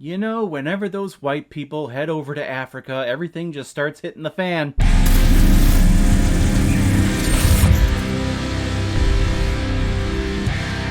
You know, whenever those white people head over to Africa, everything just starts hitting the fan.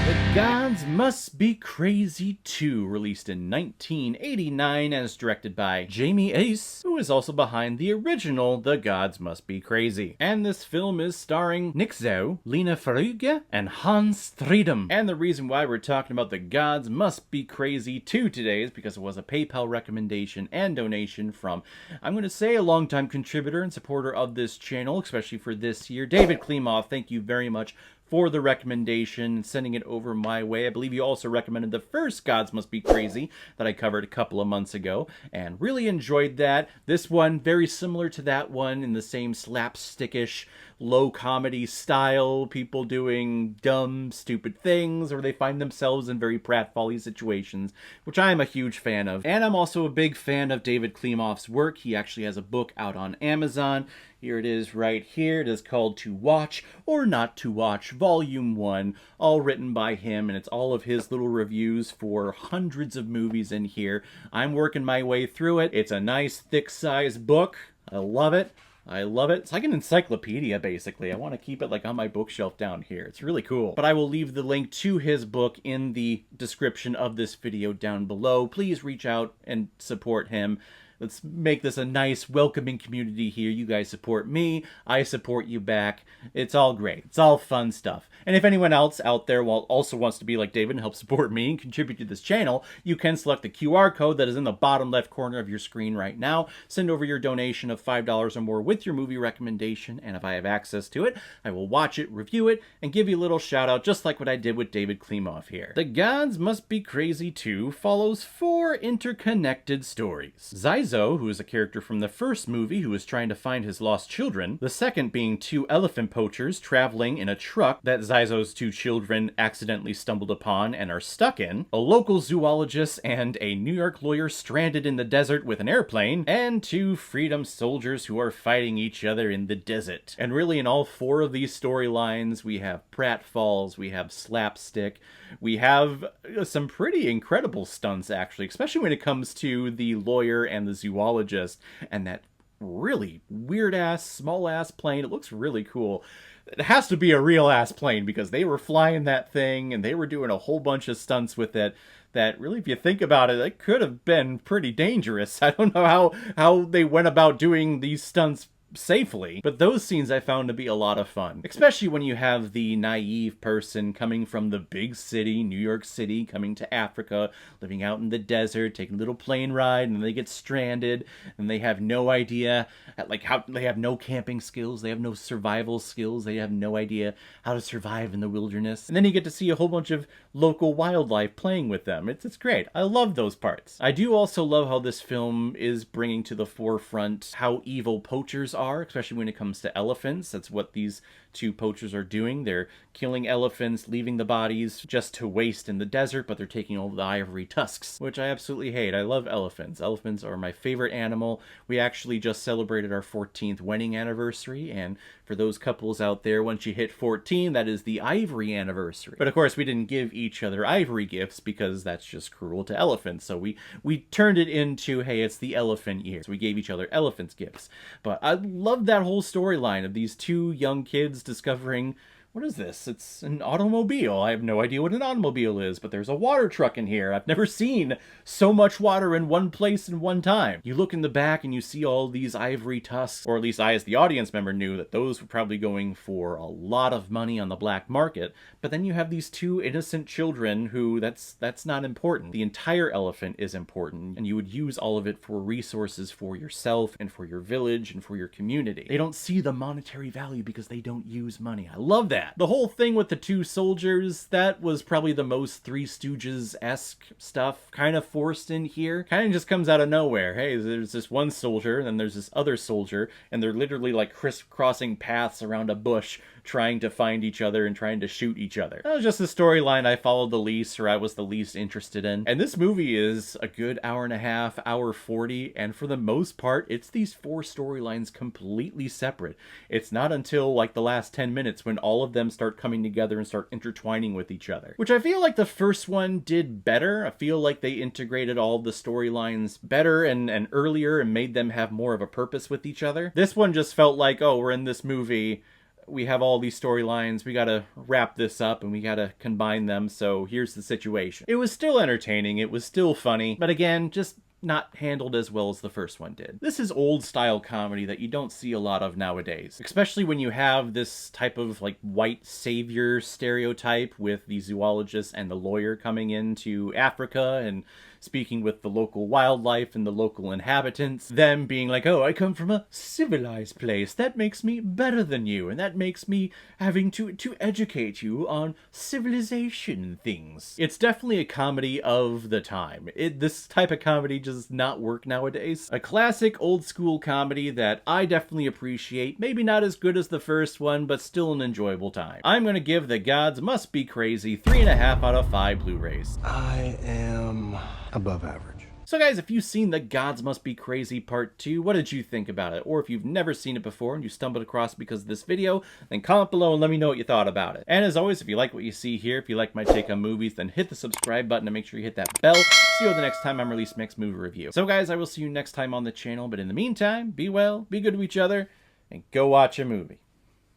The Gods Must Be Crazy 2, released in 1989 and is directed by Jamie Ace, who is also behind the original The Gods Must Be Crazy. And this film is starring Nick Zhao, Lena Farrugia, and Hans Striedem. And the reason why we're talking about The Gods Must Be Crazy 2 today is because it was a PayPal recommendation and donation from, I'm going to say, a longtime contributor and supporter of this channel, especially for this year, David Klimoff. Thank you very much for the recommendation and sending it over my way. I believe you also recommended the first Gods Must Be Crazy that I covered a couple of months ago and really enjoyed that. This one, very similar to that one in the same slapstickish, low comedy style, people doing dumb, stupid things, or they find themselves in very pratfally situations, which I am a huge fan of. And I'm also a big fan of David Klimoff's work. He actually has a book out on Amazon. Here it is right here. It is called To Watch or Not to Watch, Volume 1, all written by him, and it's all of his little reviews for hundreds of movies in here. I'm working my way through it. It's a nice, thick-sized book. I love it. I love it. It's like an encyclopedia, basically. I want to keep it like on my bookshelf down here. It's really cool. But I will leave the link to his book in the description of this video down below. Please reach out and support him. Let's make this a nice, welcoming community here. You guys support me. I support you back. It's all great. It's all fun stuff. And if anyone else out there also wants to be like David and help support me and contribute to this channel, you can select the QR code that is in the bottom left corner of your screen right now. Send over your donation of $5 or more with your movie recommendation, and if I have access to it, I will watch it, review it, and give you a little shout out, just like what I did with David Klimoff here. The Gods Must Be Crazy 2 follows 4 interconnected stories. Zaizo, who is a character from the first movie who is trying to find his lost children, the second being 2 elephant poachers traveling in a truck that Zaizo's 2 children accidentally stumbled upon and are stuck in, a local zoologist and a New York lawyer stranded in the desert with an airplane, and 2 freedom soldiers who are fighting each other in the desert. And really in all 4 of these storylines, we have pratfalls, we have slapstick, we have some pretty incredible stunts actually, especially when it comes to the lawyer and the zoologist and that really weird-ass, small-ass plane. It looks really cool. It has to be a real-ass plane because they were flying that thing and they were doing a whole bunch of stunts with it that really, if you think about it, it could have been pretty dangerous. I don't know how they went about doing these stunts safely, but those scenes I found to be a lot of fun, especially when you have the naive person coming from the big city, New York City, coming to Africa, living out in the desert, taking a little plane ride, and they get stranded, and they have no idea, like, how they have no camping skills, they have no survival skills, they have no idea how to survive in the wilderness, and then you get to see a whole bunch of local wildlife playing with them. It's great. I love those parts. I do also love how this film is bringing to the forefront how evil poachers are, especially when it comes to elephants. That's what these 2 poachers are doing. They're killing elephants, leaving the bodies just to waste in the desert, but they're taking all the ivory tusks, which I absolutely hate. I love elephants. Elephants are my favorite animal. We actually just celebrated our 14th wedding anniversary, and for those couples out there, once you hit 14, that is the ivory anniversary. But of course, we didn't give each other ivory gifts because that's just cruel to elephants. So we turned it into, hey, it's the elephant year. So we gave each other elephants gifts. But I love that whole storyline of these 2 young kids discovering, what is this? It's an automobile. I have no idea what an automobile is, but there's a water truck in here. I've never seen so much water in one place in one time. You look in the back and you see all these ivory tusks, or at least I as the audience member knew that those were probably going for a lot of money on the black market. But then you have these 2 innocent children who that's not important. The entire elephant is important, and you would use all of it for resources for yourself and for your village and for your community. They don't see the monetary value because they don't use money. I love that. The whole thing with the 2 soldiers, that was probably the most Three Stooges-esque stuff kind of forced in here. Kind of just comes out of nowhere. Hey, there's this one soldier, and then there's this other soldier, and they're literally like crisscrossing paths around a bush trying to find each other and trying to shoot each other. That was just the storyline I followed the least, or I was the least interested in. And this movie is a good hour and a half, hour 40, and for the most part, it's these 4 storylines completely separate. It's not until like the last 10 minutes when all of of them start coming together and start intertwining with each other, which I feel like the first one did better. I feel like they integrated all of the storylines better and earlier and made them have more of a purpose with each other. This one just felt like, oh, we're in this movie, we have all these storylines, we gotta wrap this up and we gotta combine them, so here's the situation. It was still entertaining, it was still funny, but again, just not handled as well as the first one did. This is old style comedy that you don't see a lot of nowadays, especially when you have this type of like white savior stereotype with the zoologist and the lawyer coming into Africa and speaking with the local wildlife and the local inhabitants, them being like, oh, I come from a civilized place, that makes me better than you, and that makes me having to educate you on civilization things. It's definitely a comedy of the time. This type of comedy does not work nowadays. A classic old school comedy that I definitely appreciate, maybe not as good as the first one, but still an enjoyable time. I'm gonna give The Gods Must Be Crazy 3.5 out of 5 Blu-rays. I am above average. So guys, if you've seen The Gods Must Be Crazy Part 2, what did you think about it? Or if you've never seen it before and you stumbled across it because of this video, then comment below and let me know what you thought about it. And as always, if you like what you see here, if you like my take on movies, then hit the subscribe button and make sure you hit that bell. See you the next time I'm releasing next movie review. So guys, I will see you next time on the channel, but in the meantime, be well, be good to each other, and go watch a movie.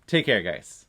Take care, guys.